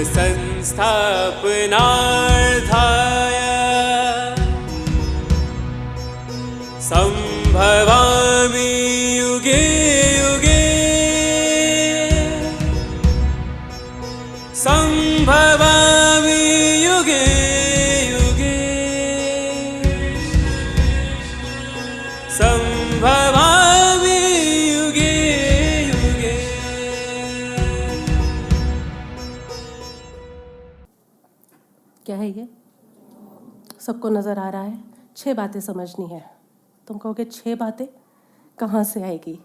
संस्थापनार्थाय संभवामि युगे युगे संभवामि युगे युगे संभवामि युगे युगे। क्या है ये? सबको नज़र आ रहा है? 6 बातें समझनी है। तुम कहोगे 6 बातें कहाँ से आएगी?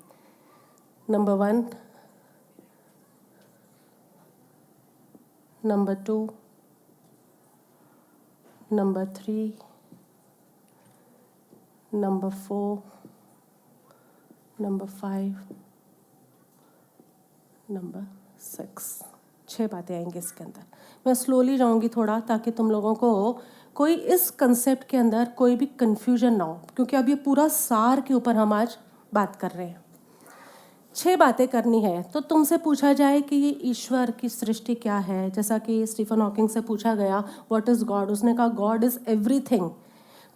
Number 1, number 2, number 3, number 4, number 5, number 6। 6 बातें आएंगी इसके अंदर। मैं स्लोली जाऊंगी थोड़ा, ताकि तुम लोगों को कोई इस कंसेप्ट के अंदर कोई भी कन्फ्यूजन ना हो, क्योंकि अब ये पूरा सार के ऊपर हम आज बात कर रहे हैं। 6 बातें करनी है। तो तुमसे पूछा जाए कि ये ईश्वर की सृष्टि क्या है, जैसा कि स्टीफन हॉकिंग से पूछा गया व्हाट इज़ गॉड, उसने कहा गॉड इज़ एवरीथिंग।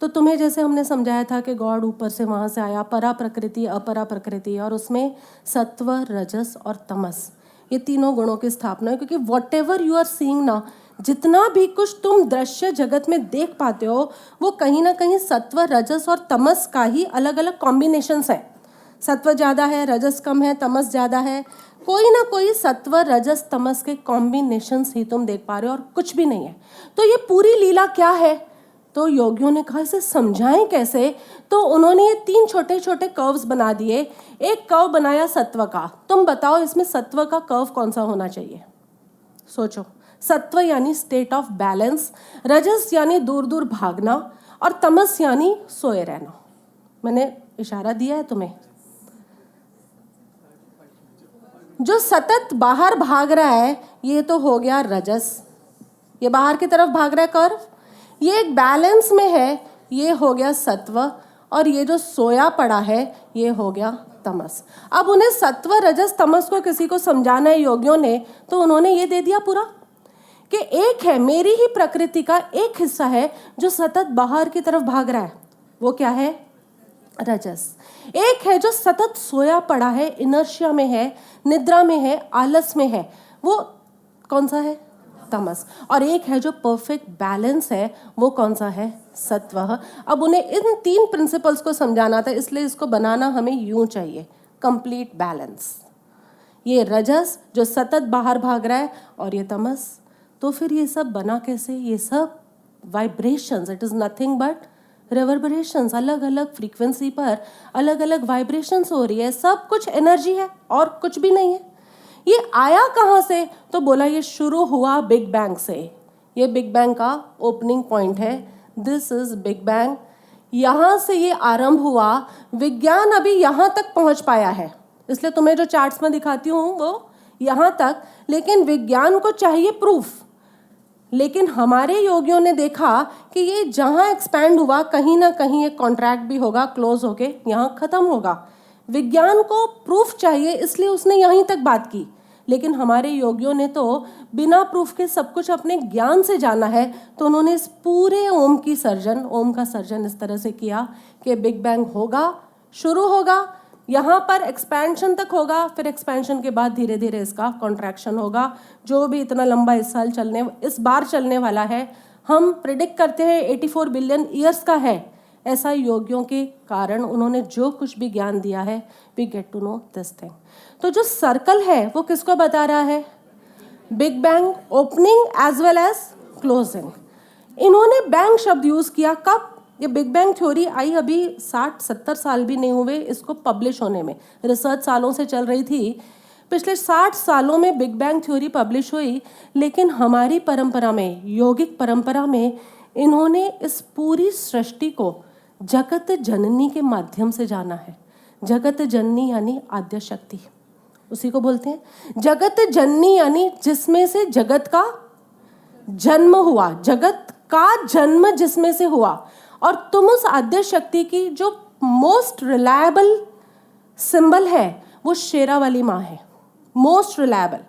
तो तुम्हें जैसे हमने समझाया था कि गॉड ऊपर से वहाँ से आया, परा प्रकृति अपरा प्रकृति, और उसमें सत्व, रजस और तमस, ये तीनों गुणों की स्थापना है। क्योंकि whatever you are seeing ना, जितना भी कुछ तुम दृश्य जगत में देख पाते हो, वो कहीं ना कहीं सत्व, रजस और तमस का ही अलग अलग कॉम्बिनेशंस हैं। सत्व ज़्यादा है, रजस कम है, तमस ज़्यादा है, कोई ना कोई सत्व, रजस, तमस के कॉम्बिनेशंस ही तुम देख पा रहे हो और कुछ भी नहीं है। तो ये पूरी लीला क्या है? तो योगियों ने कहा इसे समझाएं कैसे? तो उन्होंने ये 3 छोटे छोटे कर्व्स बना दिए। एक कर्व बनाया सत्व का। तुम बताओ इसमें सत्व का कर्व कौन सा होना चाहिए? सोचो। सत्व यानी स्टेट ऑफ बैलेंस, रजस यानी दूर दूर भागना, और तमस यानी सोए रहना। मैंने इशारा दिया है तुम्हें। जो सतत बाहर भाग रहा है ये तो हो गया रजस, ये बाहर की तरफ भाग रहा है कर्व, ये एक बैलेंस में है, ये हो गया सत्व, और ये जो सोया पड़ा है ये हो गया तमस। अब उन्हें सत्व, रजस, तमस को किसी को समझाना है योगियों ने, तो उन्होंने ये दे दिया पूरा कि एक है, मेरी ही प्रकृति का एक हिस्सा है जो सतत बाहर की तरफ भाग रहा है, वो क्या है? रजस। एक है जो सतत सोया पड़ा है, इनर्शिया में है, निद्रा में है, आलस में है, वो कौन सा है? तमस। और एक है जो परफेक्ट बैलेंस है, वो कौन सा है? सत्व। अब उन्हें इन 3 प्रिंसिपल्स को समझाना था, इसलिए इसको बनाना हमें यूं चाहिए, कंप्लीट बैलेंस। ये रजस जो सतत बाहर भाग रहा है, और ये तमस। तो फिर ये सब बना कैसे? ये सब vibrations, it is nothing but reverberations. अलग अलग फ्रीक्वेंसी पर अलग अलग वाइब्रेशंस हो रही है, सब कुछ एनर्जी है और कुछ भी नहीं है। ये आया कहाँ से? तो बोला ये शुरू हुआ बिग बैंग से। ये बिग बैंग का ओपनिंग पॉइंट है, दिस इज बिग बैंग। यहाँ से ये आरंभ हुआ। विज्ञान अभी यहाँ तक पहुँच पाया है, इसलिए तुम्हें जो चार्ट्स में दिखाती हूँ वो यहाँ तक, लेकिन विज्ञान को चाहिए प्रूफ। लेकिन हमारे योगियों ने देखा कि ये जहाँ एक्सपैंड हुआ कहीं ना कहीं एक कॉन्ट्रैक्ट भी होगा, क्लोज होके यहाँ ख़त्म होगा। विज्ञान को प्रूफ चाहिए, इसलिए उसने यहीं तक बात की। लेकिन हमारे योगियों ने तो बिना प्रूफ के सब कुछ अपने ज्ञान से जाना है, तो उन्होंने इस पूरे ओम का सर्जन इस तरह से किया कि बिग बैंग होगा, शुरू होगा, यहाँ पर एक्सपेंशन तक होगा, फिर एक्सपेंशन के बाद धीरे धीरे इसका कॉन्ट्रैक्शन होगा। जो भी इतना लंबा इस बार चलने वाला है, हम प्रिडिक्ट करते हैं 84 बिलियन ईयर्स का है। ऐसा योगियों के कारण उन्होंने जो कुछ भी ज्ञान दिया है, we get to know this thing. तो जो सर्कल है वो किसको बता रहा है? Big bang opening as well as closing. इन्होंने बैंग शब्द यूज़ किया कब? ये बिग बैंग थ्योरी आई अभी 60-70 साल भी नहीं हुए इसको पब्लिश होने में, रिसर्च सालों से चल रही थी। पिछले 60 सालों में बिग बैंग थ्योरी पब्लिश हुई, लेकिन हमारी परंपरा में, योगिक परंपरा में, इन्होंने इस पूरी सृष्टि को जगत जननी के माध्यम से जाना है। जगत जननी यानी आद्य शक्ति, उसी को बोलते हैं जगत जननी, यानी जिसमें से जगत का जन्म हुआ, जगत का जन्म जिसमें से हुआ। और तुम उस आद्य शक्ति की जो मोस्ट रिलायबल सिंबल है वो शेरा वाली माँ है, मोस्ट रिलायबल।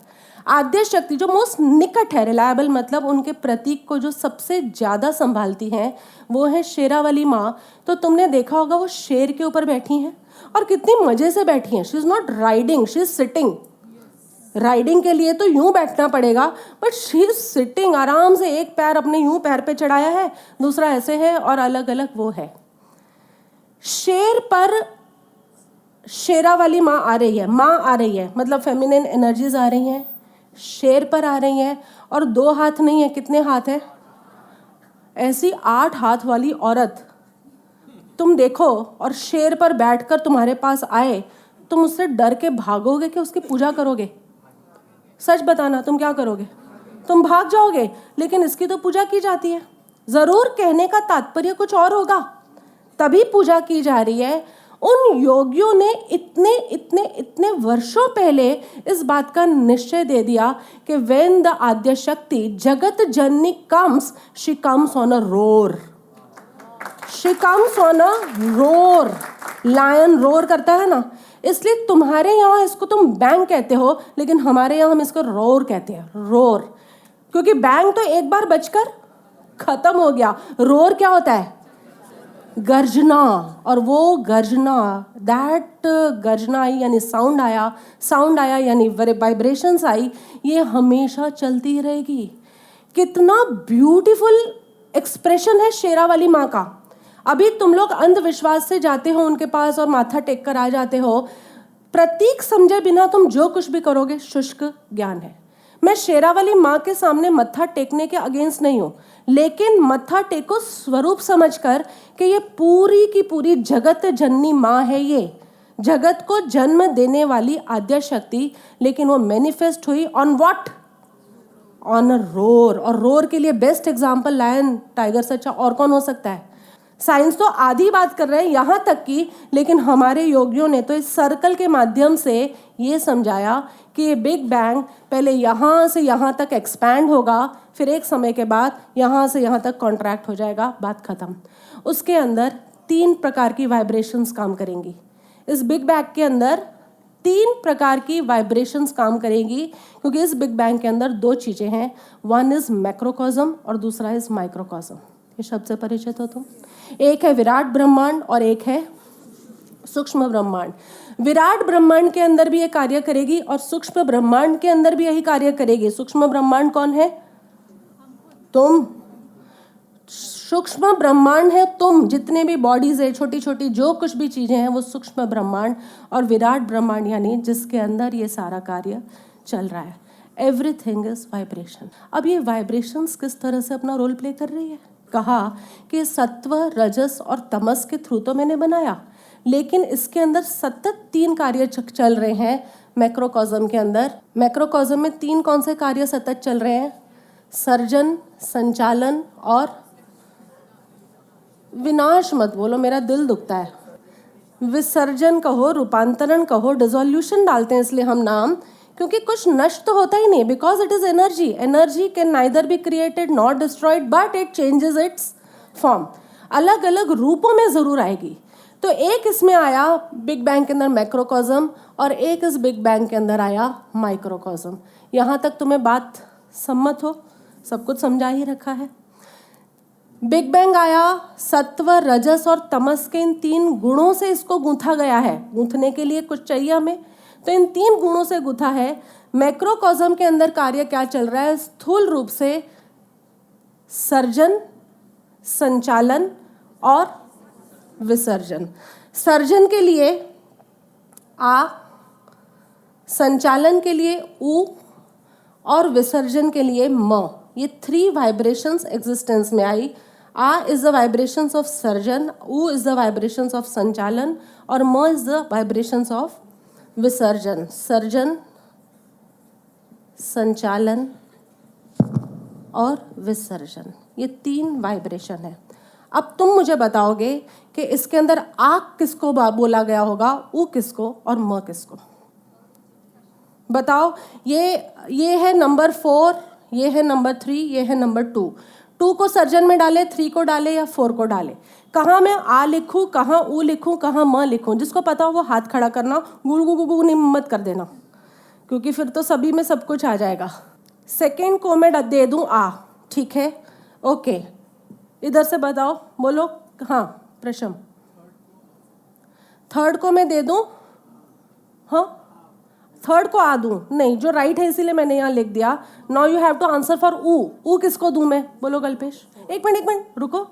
आद्य शक्ति जो मोस्ट निकट है, रिलायबल मतलब उनके प्रतीक को जो सबसे ज़्यादा संभालती हैं, वो है शेरावाली माँ। तो तुमने देखा होगा वो शेर के ऊपर बैठी हैं और कितनी मज़े से बैठी हैं। She is not riding, she is sitting. Riding के लिए तो यूं बैठना पड़ेगा, बट शी इज सिटिंग, आराम से एक पैर अपने यूं पैर पे चढ़ाया है, दूसरा ऐसे है और अलग अलग वो है। शेर पर शेरा वाली माँ आ रही है, माँ आ रही है मतलब फेमिनिन एनर्जीज आ रही हैं, शेर पर आ रही हैं। और 2 हाथ नहीं है, कितने हाथ है? ऐसी 8 हाथ वाली औरत तुम देखो और शेर पर बैठकर तुम्हारे पास आए, तुम उससे डर के भागोगे कि उसकी पूजा करोगे? सच बताना, तुम क्या करोगे? तुम भाग जाओगे। लेकिन इसकी तो पूजा की जाती है। जरूर कहने का तात्पर्य कुछ और होगा, तभी पूजा की जा रही है। उन योगियों ने इतने इतने इतने वर्षों पहले इस बात का निश्चय दे दिया कि when the Adya Shakti Jagat Janani comes, she comes on a roar. She comes on a roar. Lion roar करता है ना, इसलिए तुम्हारे यहाँ इसको तुम बैंग कहते हो, लेकिन हमारे यहाँ हम इसको रोर कहते हैं, रोर। क्योंकि बैंग तो एक बार बजकर खत्म हो गया। रोर क्या होता है? गर्जना। और वो गर्जना, दैट गर्जना आई यानी साउंड आया, साउंड आया यानी वाइब्रेशंस आई, ये हमेशा चलती रहेगी। कितना ब्यूटीफुल एक्सप्रेशन है शेरावाली माँ का। अभी तुम लोग अंधविश्वास से जाते हो उनके पास और माथा टेक कर आ जाते हो, प्रतीक समझे बिना तुम जो कुछ भी करोगे शुष्क ज्ञान है। मैं शेरावाली माँ के सामने मत्था टेकने के अगेंस्ट नहीं हूँ, लेकिन मत्था टेको स्वरूप समझकर कि ये पूरी की पूरी जगत जननी माँ है, ये जगत को जन्म देने वाली आद्य शक्ति। लेकिन वो मैनिफेस्ट हुई on what? On a roar. और रोर के लिए बेस्ट एग्जाम्पल लायन, टाइगर से अच्छा और कौन हो सकता है? साइंस तो आधी बात कर रहे हैं यहाँ तक की, लेकिन हमारे योगियों ने तो इस सर्कल के माध्यम से ये समझाया कि ये बिग बैंग पहले यहाँ से यहाँ तक एक्सपैंड होगा, फिर एक समय के बाद यहाँ से यहाँ तक कॉन्ट्रैक्ट हो जाएगा, बात खत्म। उसके अंदर 3 प्रकार की वाइब्रेशंस काम करेंगी। इस बिग बैंग के अंदर 3 प्रकार की वाइब्रेशंस काम करेंगी, क्योंकि इस बिग बैंग के अंदर 2 चीज़ें हैं, वन इज़ मैक्रोकॉस्म और दूसरा इज़ माइक्रोकॉस्म। ये शब्द से परिचित हो तुम? एक है विराट ब्रह्मांड और एक है सूक्ष्म ब्रह्मांड। विराट ब्रह्मांड के अंदर भी ये कार्य करेगी और सूक्ष्म ब्रह्मांड के अंदर भी यही कार्य करेगी। सूक्ष्म ब्रह्मांड कौन है? तुम। सूक्ष्म ब्रह्मांड है तुम, जितने भी बॉडीज है, छोटी छोटी जो कुछ भी चीजें हैं, वो सूक्ष्म ब्रह्मांड। और विराट ब्रह्मांड यानी जिसके अंदर ये सारा कार्य चल रहा है। Everything is vibration. अब ये वाइब्रेशंस किस तरह से अपना रोल प्ले कर रही है? कहा कि सत्व, रजस और तमस के थ्रू तो मैंने बनाया, लेकिन इसके अंदर सतत 3 कार्य चल रहे हैं मैक्रोकॉस्म के अंदर। मैक्रोकॉस्म में 3 कौन से कार्य सतत चल रहे हैं? सर्जन, संचालन और विनाश मत बोलो, मेरा दिल दुखता है। विसर्जन कहो, रूपांतरण कहो, डिसोल्यूशन डालते हैं इसलिए हम नाम, क्योंकि कुछ नष्ट तो होता ही नहीं, because it is energy. Energy can neither be created not destroyed, but it changes it's form. अलग अलग रूपों में जरूर आएगी। तो एक इसमें आया बिग बैंग के अंदर मैक्रोकॉस्म और एक इस बिग बैंग के अंदर आया माइक्रोकॉस्म। यहाँ तक तुम्हें बात सम्मत हो? सब कुछ समझा ही रखा है। बिग बैंग आया, सत्व, रजस और तमस के इन 3 गुणों से इसको गूंथा गया है। गूंथने के लिए कुछ चाहिए हमें, तो इन 3 गुणों से गुथा है। मैक्रोकॉस्म के अंदर कार्य क्या चल रहा है? स्थूल रूप से सर्जन, संचालन और विसर्जन। सर्जन के लिए आ, संचालन के लिए उ और विसर्जन के लिए म। ये 3 वाइब्रेशंस एग्जिस्टेंस में आई। आ is the vibrations of sarjan, उ is the vibrations of sanchalan और म is the vibrations of visarjan. सर्जन, संचालन और विसर्जन, ये 3 वाइब्रेशन है। अब तुम मुझे बताओगे कि इसके अंदर आ किसको बोला गया होगा, उ किसको और म किसको? बताओ। ये है नंबर 4, ये है नंबर 3, ये है नंबर 2। 2 को सर्जन में डाले, 3 को डाले या 4 को डाले? कहाँ मैं आ लिखूँ, कहाँ उ लिखूँ, कहाँ म लिखूँ? जिसको पता हो वो हाथ खड़ा करना, गुड़ गु नहीं मत कर देना, क्योंकि फिर तो सभी में सब कुछ आ जाएगा। सेकेंड को मैं दे दूं आ, ठीक है, ओके। इधर से बताओ, बोलो। हाँ प्रशम। थर्ड को मैं दे दूं, हाँ थर्ड को आ दूं, नहीं, जो राइट है इसीलिए मैंने यहाँ लिख दिया। Now you have to answer for ऊ किसको दूं मैं, बोलो कल्पेश। एक मिनट रुको,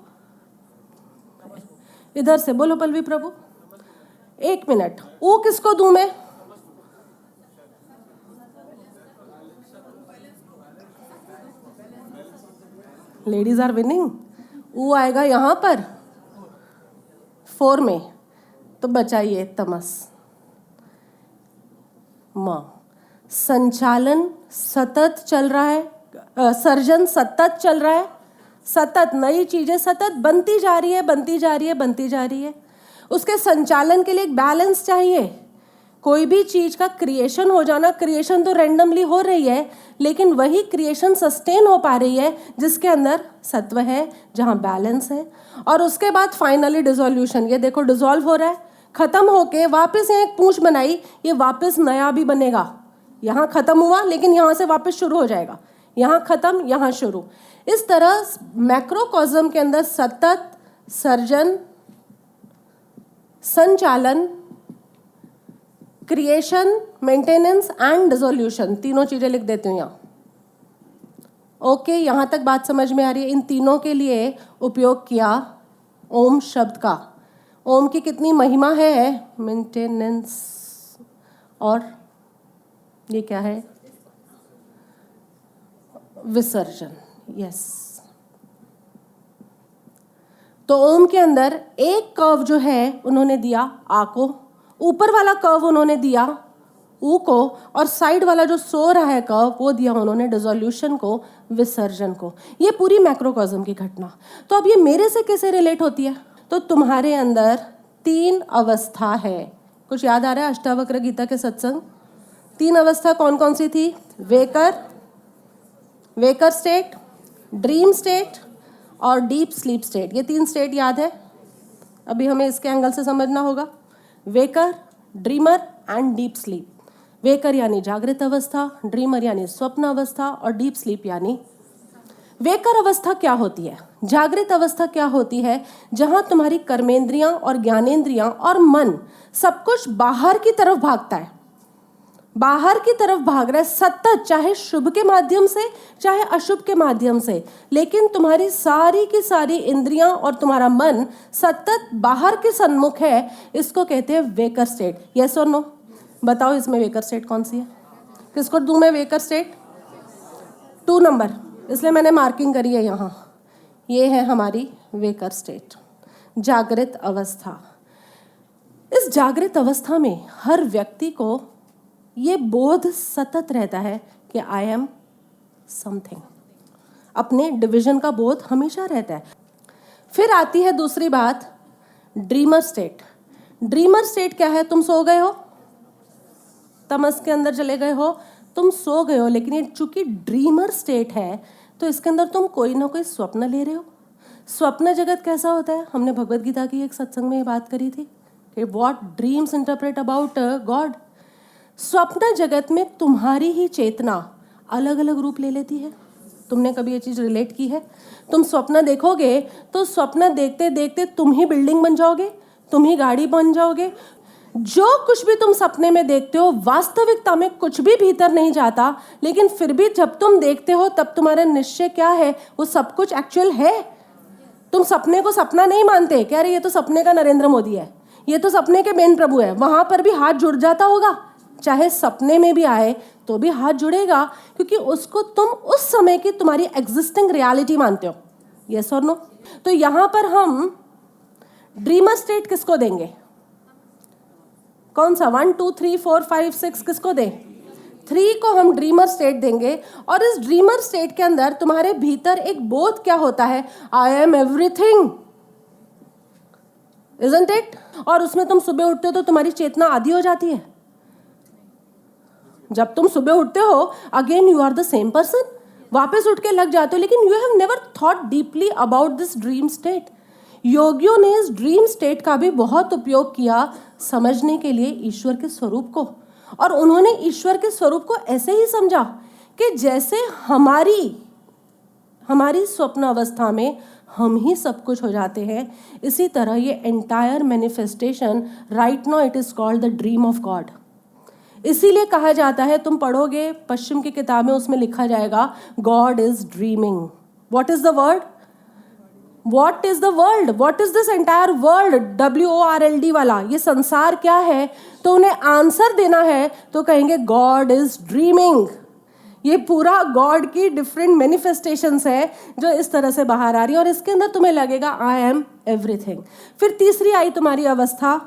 इधर से बोलो पल्लवी प्रभु। एक मिनट, ऊ किसको दूं मैं? Ladies are winning. ऊ आएगा यहाँ पर 4 में, तो बचाइए तमस। संचालन सतत चल रहा है, सर्जन सतत चल रहा है, सतत नई चीजें सतत बनती जा रही है। उसके संचालन के लिए एक बैलेंस चाहिए। कोई भी चीज का क्रिएशन हो जाना, क्रिएशन तो रैंडमली हो रही है, लेकिन वही क्रिएशन सस्टेन हो पा रही है जिसके अंदर सत्व है, जहां बैलेंस है। और उसके बाद फाइनली डिसोल्यूशन, ये देखो डिसॉल्व हो रहा है, खत्म होके वापस यहाँ एक पूंछ बनाई, ये वापस नया भी बनेगा। यहाँ खत्म हुआ लेकिन यहाँ से वापस शुरू हो जाएगा, यहाँ खत्म यहाँ शुरू। इस तरह मैक्रोकॉस्म के अंदर सतत सर्जन, संचालन, क्रिएशन, मेंटेनेंस एंड डिसोल्यूशन, तीनों चीजें लिख देती हूँ यहाँ। ओके, यहाँ तक बात समझ में आ रही है? इन तीनों के लिए उपयोग किया ओम शब्द का। ओम की कितनी महिमा है? मेंटेनेंस, और ये क्या है? विसर्जन। यस, तो ओम के अंदर एक कर्व जो है उन्होंने दिया आ को, ऊपर वाला कर्व उन्होंने दिया ऊ को, और साइड वाला जो सो रहा है कर्व वो दिया उन्होंने डिसोल्यूशन को, विसर्जन को। ये पूरी मैक्रोकॉस्म की घटना। तो अब ये मेरे से कैसे रिलेट होती है? तो तुम्हारे अंदर 3 अवस्था है। कुछ याद आ रहा है अष्टावक्र गीता के सत्संग? 3 अवस्था कौन कौन सी थी? वेकर स्टेट, ड्रीम स्टेट और डीप स्लीप स्टेट। ये 3 स्टेट याद है? अभी हमें इसके एंगल से समझना होगा। Waker, dreamer and deep sleep. Waker यानी जागृत अवस्था, ड्रीमर यानी स्वप्न अवस्था, और डीप स्लीप यानी। वेकर अवस्था क्या होती है? जागृत अवस्था क्या होती है? जहां तुम्हारी कर्मेंद्रियां और ज्ञानेंद्रियां और मन सब कुछ बाहर की तरफ भागता है, बाहर की तरफ भाग रहा है सतत, चाहे शुभ के माध्यम से चाहे अशुभ के माध्यम से, लेकिन तुम्हारी सारी की सारी इंद्रियां और तुम्हारा मन सतत बाहर के सन्मुख है। इसको कहते हैं वेकर स्टेट। यस और नो? बताओ इसमें वेकर स्टेट कौन सी है? किसको दूं मैं वेकर स्टेट? 2 नंबर, इसलिए मैंने मार्किंग करी है यहाँ। ये है हमारी वेकर स्टेट, जागृत अवस्था। इस जागृत अवस्था में हर व्यक्ति को ये बोध सतत रहता है कि आई एम समथिंग। अपने डिवीजन का बोध हमेशा रहता है। फिर आती है दूसरी बात, ड्रीमर स्टेट। ड्रीमर स्टेट क्या है? तुम सो गए हो, तमस के अंदर चले गए हो, तुम सो गए हो, लेकिन ये चूंकि ड्रीमर स्टेट है तो इसके अंदर तुम कोई ना कोई स्वप्न ले रहे हो। स्वप्न जगत कैसा होता है? हमने भगवत गीता की एक सत्संग में ये बात करी थी कि what dreams interpret about God. स्वप्न जगत में तुम्हारी ही चेतना अलग अलग रूप ले लेती है। तुमने कभी ये चीज़ रिलेट की है? तुम स्वप्न देखोगे तो स्वप्न देखते देखते तुम ही बिल्डिंग बन जाओगे, तुम ही गाड़ी बन जाओगे। जो कुछ भी तुम सपने में देखते हो वास्तविकता में कुछ भी भीतर नहीं जाता, लेकिन फिर भी जब तुम देखते हो तब तुम्हारा निश्चय क्या है? वो सब कुछ एक्चुअल है। तुम सपने को सपना नहीं मानते कि अरे ये तो सपने का नरेंद्र मोदी है, ये तो सपने के बेन प्रभु है। वहां पर भी हाथ जुड़ जाता होगा, चाहे सपने में भी आए तो भी हाथ जुड़ेगा, क्योंकि उसको तुम उस समय की तुम्हारी एग्जिस्टिंग रियलिटी मानते हो। यस और नो? तो यहां पर हम ड्रीमर स्टेट किसको देंगे? कौन सा? 1 2 3 4 5 6 किसको दें? 3 को हम ड्रीमर स्टेट देंगे। और इस ड्रीमर स्टेट के अंदर तुम्हारे भीतर एक बोध क्या होता है? आई एम एवरीथिंग, इजंट इट? और उसमें तुम सुबह उठते हो तो तुम्हारी चेतना आधी हो जाती है। जब तुम सुबह उठते हो again you are the same person, वापस उठ के लग जाते हो, लेकिन you have never thought deeply about this dream state. योगियों ने इस ड्रीम स्टेट का भी बहुत उपयोग किया समझने के लिए ईश्वर के स्वरूप को। और उन्होंने ईश्वर के स्वरूप को ऐसे ही समझा कि जैसे हमारी स्वप्न अवस्था में हम ही सब कुछ हो जाते हैं, इसी तरह ये entire manifestation right now it is called the dream of God. इसीलिए कहा जाता है, तुम पढ़ोगे पश्चिम की किताबें, उसमें लिखा जाएगा God is dreaming. What is the word? What is the world? What is this entire world? WORLD वाला ये संसार क्या है? तो उन्हें आंसर देना है तो कहेंगे गॉड इज ड्रीमिंग। ये पूरा गॉड की डिफरेंट मैनिफेस्टेशंस है जो इस तरह से बाहर आ रही है, और इसके अंदर तुम्हें लगेगा आई एम एवरीथिंग। फिर तीसरी आई तुम्हारी अवस्था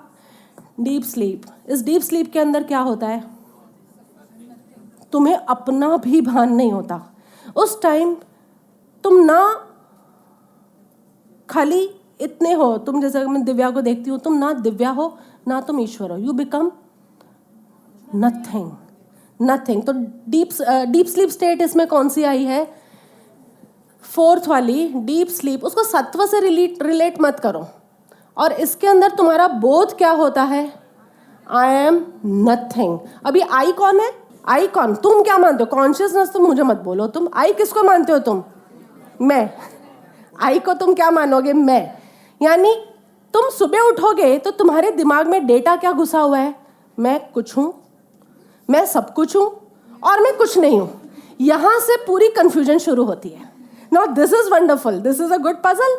डीप स्लीप। इस डीप स्लीप के अंदर क्या होता है? तुम्हें अपना भी भान नहीं होता। उस टाइम तुम ना खाली इतने हो, तुम जैसे मैं दिव्या को देखती हूँ, तुम ना दिव्या हो ना तुम ईश्वर हो, यू बिकम नथिंग। तो डीप स्लीप स्टेट इसमें कौन सी आई है? फोर्थ वाली डीप स्लीप। उसको सत्व से रिलेट मत करो, और इसके अंदर तुम्हारा बोध क्या होता है? आई एम नथिंग। अभी आई कौन है? आई कौन? तुम क्या मानते हो? कॉन्शियसनेस तुम मुझे मत बोलो, तुम आई किसको मानते हो? तुम मैं। आई को तुम क्या मानोगे? मैं। यानी तुम सुबह उठोगे तो तुम्हारे दिमाग में डेटा क्या घुसा हुआ है? मैं कुछ हूं, मैं सब कुछ हूं, और मैं कुछ नहीं हूं। यहां से पूरी कंफ्यूजन शुरू होती है। Now this is wonderful, this is a good puzzle,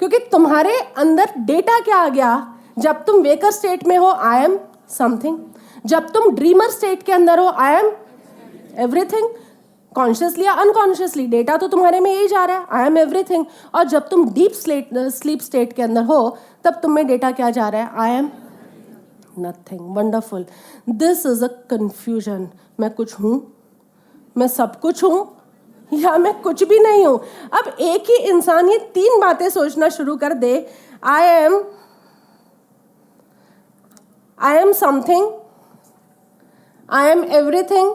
क्योंकि तुम्हारे अंदर डेटा क्या आ गया? जब तुम वेकर स्टेट में हो, आई एम समथिंग। जब तुम ड्रीमर स्टेट के अंदर हो, आई एम एवरीथिंग। कॉन्शियसली या अनकॉन्शियसली डेटा तो तुम्हारे में यही जा रहा है, आई एम एवरीथिंग। और जब तुम डीप स्लीप स्टेट के अंदर हो, तब तुम में डेटा क्या जा रहा है? आई am nothing. Wonderful. This is a confusion. मैं कुछ हूं, मैं सब कुछ हूं, या मैं कुछ भी नहीं हूं। अब एक ही इंसान ये तीन बातें सोचना शुरू कर दे, I am something, I am everything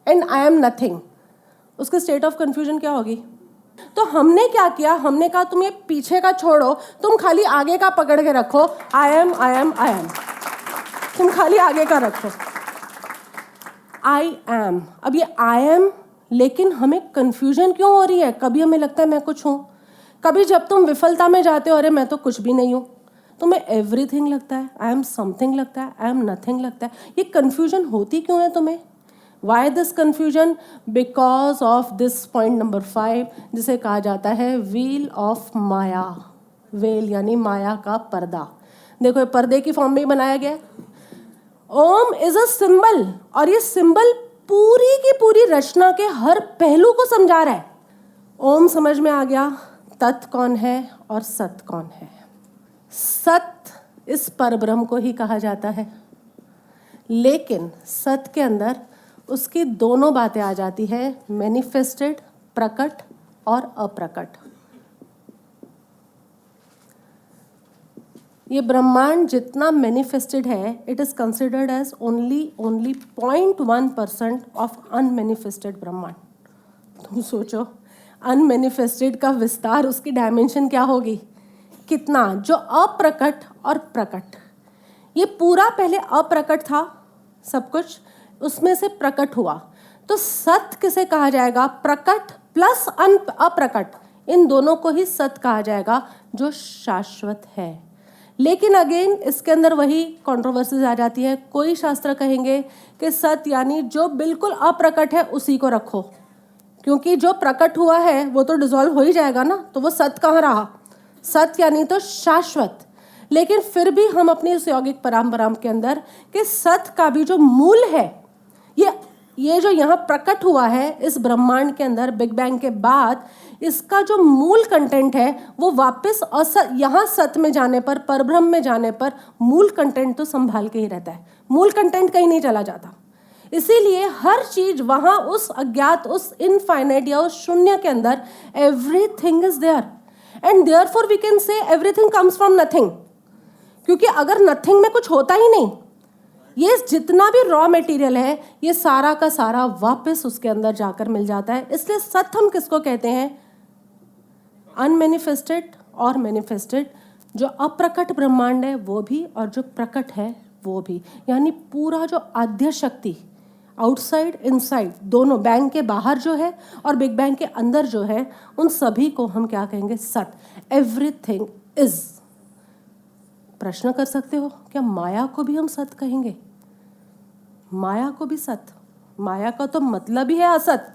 and I am nothing, उसकी स्टेट ऑफ कंफ्यूजन क्या होगी? तो हमने क्या किया? हमने कहा तुम ये पीछे का छोड़ो, तुम खाली आगे का पकड़ के रखो, आई एम। तुम खाली आगे का रखो, आई एम। अब ये आई एम, लेकिन हमें कंफ्यूजन क्यों हो रही है? कभी हमें लगता है मैं कुछ हूं, कभी जब तुम विफलता में जाते हो, अरे मैं तो कुछ भी नहीं हूं। तुम्हें एवरीथिंग लगता है, आई एम समथिंग लगता है, आई एम नथिंग लगता है। ये कंफ्यूजन होती क्यों है तुम्हें? Why this confusion? Because of this point number 5, जिसे कहा जाता है व्हील ऑफ माया। वेल यानी माया का पर्दा। देखो ये पर्दे की फॉर्म में बनाया गया है। ओम इज अ सिंबल, और ये सिंबल पूरी की पूरी रचना के हर पहलू को समझा रहा है। ओम समझ में आ गया, तत् कौन है और सत कौन है। सत इस परब्रह्म को ही कहा जाता है, लेकिन सत के अंदर उसकी दोनों बातें आ जाती है, मैनिफेस्टेड, प्रकट और अप्रकट। ये ब्रह्मांड जितना मैनिफेस्टेड है, it is considered as only 0.1% of unmanifested ब्रह्मांड। तुम सोचो अनमैनिफेस्टेड का विस्तार, उसकी डायमेंशन क्या होगी, कितना? जो अप्रकट और प्रकट, ये पूरा पहले अप्रकट था सब कुछ, उसमें से प्रकट हुआ। तो सत किसे कहा जाएगा? प्रकट प्लस अप्रकट, इन दोनों को ही सत कहा जाएगा, जो शाश्वत है। लेकिन अगेन इसके अंदर वही कंट्रोवर्सीज आ जाती है। कोई शास्त्र कहेंगे कि सत यानी जो बिल्कुल अप्रकट है उसी को रखो, क्योंकि जो प्रकट हुआ है वो तो डिसॉल्व हो ही जाएगा ना, तो वो सत कहाँ रहा? सत यानी तो शाश्वत। लेकिन फिर भी हम अपनी उस यौगिक परंपरा के अंदर कि सत का भी जो मूल है, ये जो यहाँ प्रकट हुआ है इस ब्रह्मांड के अंदर बिग बैंग के बाद, इसका जो मूल कंटेंट है वो वापस यहाँ सत में जाने पर, परब्रह्म में जाने पर मूल कंटेंट तो संभाल के ही रहता है, मूल कंटेंट कहीं नहीं चला जाता। इसीलिए हर चीज वहाँ उस अज्ञात, उस इनफाइनाइट या उस शून्य के अंदर everything is there, and therefore we can say everything comes from nothing. क्योंकि अगर नथिंग में कुछ होता ही नहीं, ये जितना भी रॉ मटेरियल है ये सारा का सारा वापस उसके अंदर जाकर मिल जाता है। इसलिए सत हम किसको कहते हैं? अनमैनिफेस्टेड और मैनिफेस्टेड। जो अप्रकट ब्रह्मांड है वो भी, और जो प्रकट है वो भी, यानी पूरा जो आद्य शक्ति आउटसाइड इनसाइड दोनों, बैंक के बाहर जो है और बिग बैंग के अंदर जो है, उन सभी को हम क्या कहेंगे? सत। Everything is. प्रश्न कर सकते हो, क्या माया को भी हम सत कहेंगे? माया को भी सत? माया का तो मतलब ही है असत,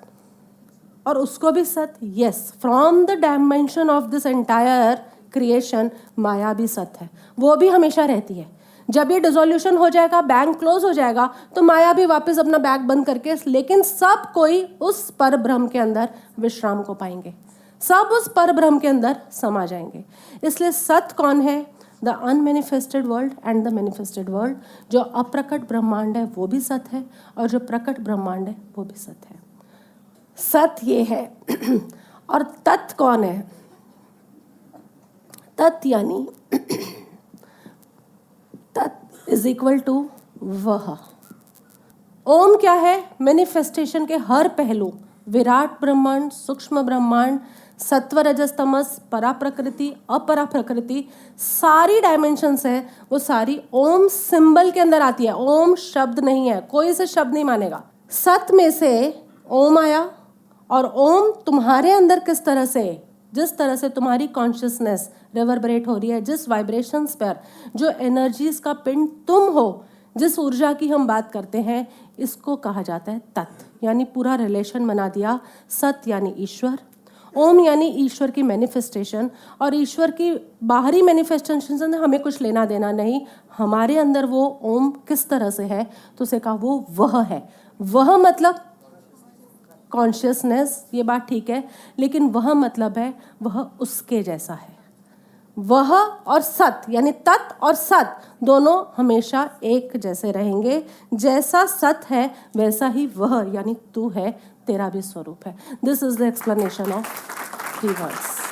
और उसको भी सत। Yes, from the dimension of this entire creation माया भी सत है, वो भी हमेशा रहती है। जब ये डिसोल्यूशन हो जाएगा, बैंक क्लोज हो जाएगा, तो माया भी वापस अपना बैग बंद करके, लेकिन सब कोई उस पर ब्रह्म के अंदर विश्राम को पाएंगे, सब उस पर ब्रह्म के अंदर समा जाएंगे। इसलिए सत कौन है? The unmanifested world and the manifested world. जो अप्रकट ब्रह्मांड है वो भी सत है, और जो प्रकट ब्रह्मांड है वो भी सत है। सत ये है। और तत् कौन है? तत् यानी तत् इज इक्वल टू वह। ओम क्या है? मैनिफेस्टेशन के हर पहलू, विराट ब्रह्मांड, सूक्ष्म ब्रह्मांड, सत्व रजस तमस, परा प्रकृति, अपरा प्रकृति, सारी डायमेंशंस हैं, वो सारी ओम सिंबल के अंदर आती है। ओम शब्द नहीं है, कोई इसे शब्द नहीं मानेगा। सत में से ओम आया, और ओम तुम्हारे अंदर किस तरह से, जिस तरह से तुम्हारी कॉन्शियसनेस रिवर्बरेट हो रही है, जिस वाइब्रेशंस पर, जो एनर्जीज का पिंड तुम हो, जिस ऊर्जा की हम बात करते हैं, इसको कहा जाता है तत्। यानी पूरा रिलेशन बना दिया। सत यानी ईश्वर, ओम यानी ईश्वर की मैनिफेस्टेशन, और ईश्वर की बाहरी मैनिफेस्टेशन से हमें कुछ लेना देना नहीं। हमारे अंदर वो ओम किस तरह से है, तो उसे कहा वो वह है। वह मतलब कॉन्शियसनेस, ये बात ठीक है, लेकिन वह मतलब है वह उसके जैसा है। वह और सत यानी तत् और सत दोनों हमेशा एक जैसे रहेंगे। जैसा सत है वैसा ही वह यानी तू है, तेरा भी स्वरूप है। This is the explanation of 3 words.